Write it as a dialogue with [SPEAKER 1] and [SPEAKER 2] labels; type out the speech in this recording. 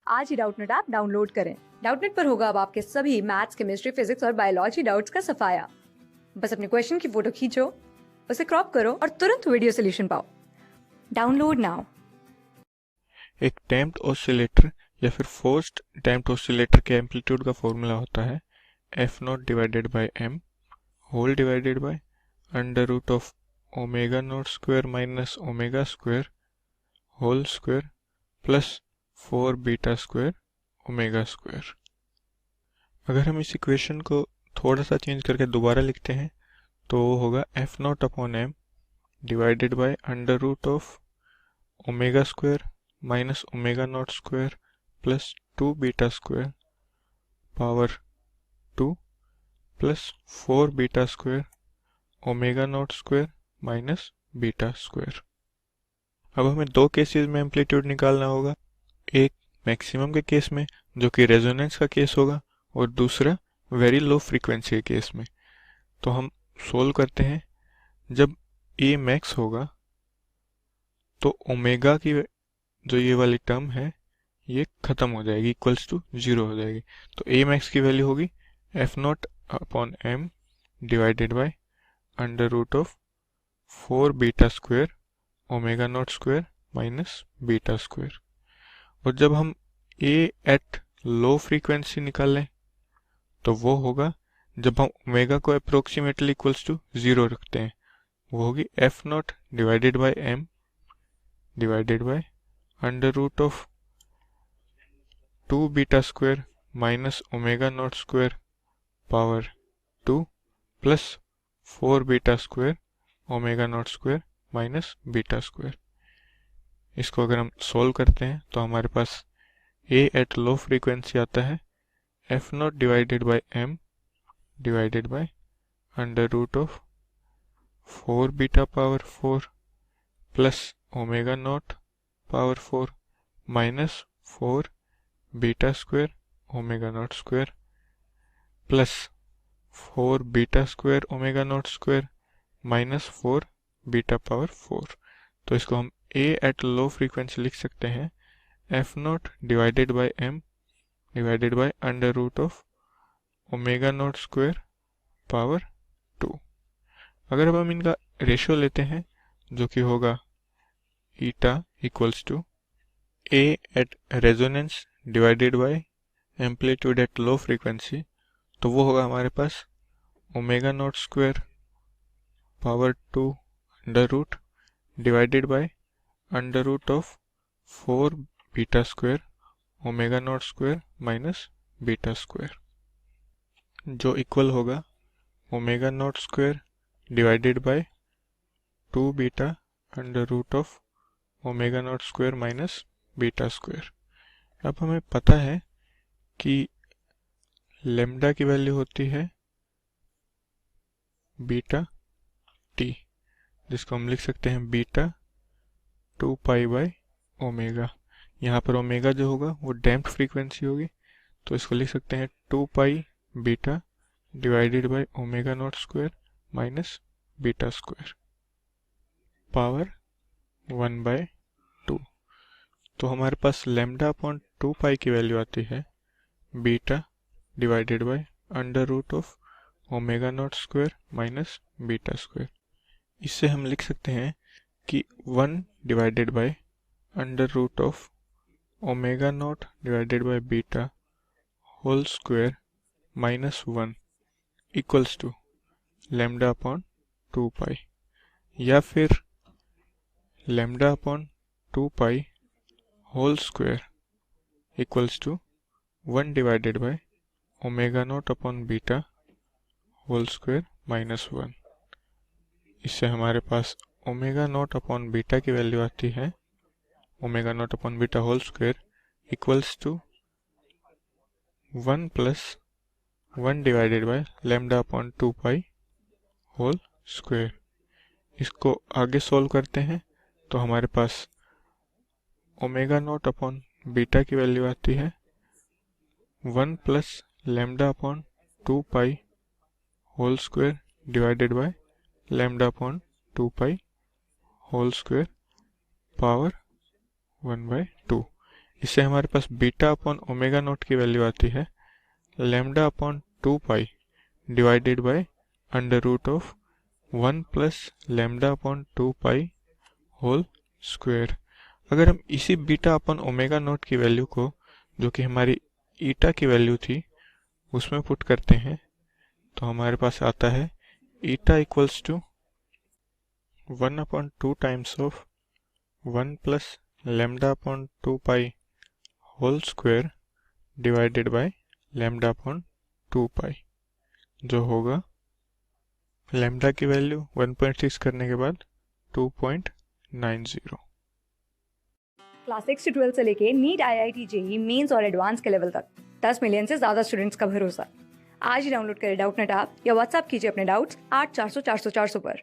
[SPEAKER 1] आज ही Doubtnut app download करें। Doubtnut पर होगा अब आपके सभी मैथ्स, केमिस्ट्री, फिजिक्स और बायोलॉजी डाउट्स का सफाया। बस अपने क्वेश्चन की फोटो खींचो, उसे क्रॉप करो और तुरंत वीडियो सोल्यूशन पाओ। Download now.
[SPEAKER 2] एक डैम्प्ड ऑसिलेटर या फिर फोर्स्ड डैम्प्ड ऑसिलेटर के एम्पलीट्यूड का फॉर्मूला होता है F naught divided by M whole divided by under root of omega naught square minus omega square whole square plus 4 beta square omega square. अगर हम इस equation को थोड़ा सा चेंज करके दोबारा लिखते हैं तो वो होगा F naught upon M divided by under root of omega square minus omega naught square plus 2 beta square power 2 plus 4 beta square omega naught square minus beta square. अब हमें दो केसेस में एम्पलीट्यूड निकालना होगा, एक मैक्सिमम के case में जो कि रेजोनेंस का केस होगा और दूसरा वेरी लो फ्रीक्वेंसी के केस में। तो हम सोल्व करते हैं। जब ए मैक्स होगा तो ओमेगा की जो ये वाली टर्म है ये खत्म हो जाएगी, इक्वल्स टू 0 हो जाएगी। तो ए मैक्स की वैल्यू होगी F naught upon M divided by under root of 4 beta square omega naught square minus beta square. और जब हम ए एट लो फ्रीक्वेंसी निकालें तो वो होगा जब हम ओमेगा को अप्रोक्सीमेटली इक्वल्स टू 0 रखते हैं, वो होगी F naught divided by M divided by under root of 2 beta square minus omega naught square power 2 plus 4 beta square omega naught square minus beta square. इसको अगर हम सोल्व करते हैं तो हमारे पास ए एट लो फ्रीक्वेंसी आता है F naught divided by M divided by under root of 4 beta power 4 plus omega naught power 4 minus 4 beta square omega naught square plus 4 beta square omega naught square minus 4 beta power 4। तो इसको हम ए eight low frequency लिख सकते हैं F naught divided by M divided by under root of omega naught square power 2। अगर अब हम इनका रेशियो लेते हैं जो कि होगा eta equals to A at resonance divided by amplitude at low frequency, तो वो होगा हमारे पास omega naught square power 2 under root divided by under root of 4 beta square omega naught square minus beta square, जो equal होगा omega naught square divided by 2 beta under root of omega naught square minus beta square. अब हमें पता है कि lambda की value होती है बीटा टी, जिसको हम लिख सकते हैं बीटा 2 पाई बाय ओमेगा। यहाँ पर ओमेगा जो होगा वो डैम्प्ड फ्रीक्वेंसी होगी, तो इसको लिख सकते हैं 2 pi beta divided by omega naught square minus beta square power 1 by 2। तो हमारे पास लेम्डा अपॉन 2 पाई की वैल्यू आती है beta divided by under root of omega naught square minus beta square. इससे हम लिख सकते हैं कि 1 divided by under root of omega naught divided by beta whole square minus 1 equals to lambda upon 2 pi, या फिर lambda upon 2 pi whole square equals to 1 divided by omega naught upon beta whole square minus 1। इससे हमारे पास omega naught upon beta की value आती है omega naught upon beta whole square equals to 1 plus 1 divided by lambda upon 2 pi whole square. इसको आगे solve करते हैं तो हमारे पास ओमेगा नॉट अपॉन बीटा की वैल्यू आती है 1 plus lambda upon 2 pi whole square divided by lambda upon 2 pi whole square power 1 by 2। इससे हमारे पास बीटा अपॉन ओमेगा नॉट की वैल्यू आती है lambda upon 2 pi divided by under root of 1 plus lambda upon 2 pi whole square. अगर हम इसी beta upon omega naught की वैल्यू को, जो कि हमारी ईटा की वैल्यू थी, उसमें पुट करते हैं तो हमारे पास आता है eta equals to 1/2 times of 1 plus lambda upon 2 pi whole square divided by lambda upon 2 pi, जो होगा लैम्डा की वैल्यू 1.6 करने के बाद 2.90।
[SPEAKER 1] क्लास 6 से 12 से लेके नीट, IIT, JEE मेंस और एडवांस के लेवल तक 10 मिलियन से ज्यादा स्टूडेंट्स का भरोसा। आज ही डाउनलोड करें डाउटनेट ऐप या व्हाट्सएप कीजिए अपने डाउट्स 8400 400 400 पर।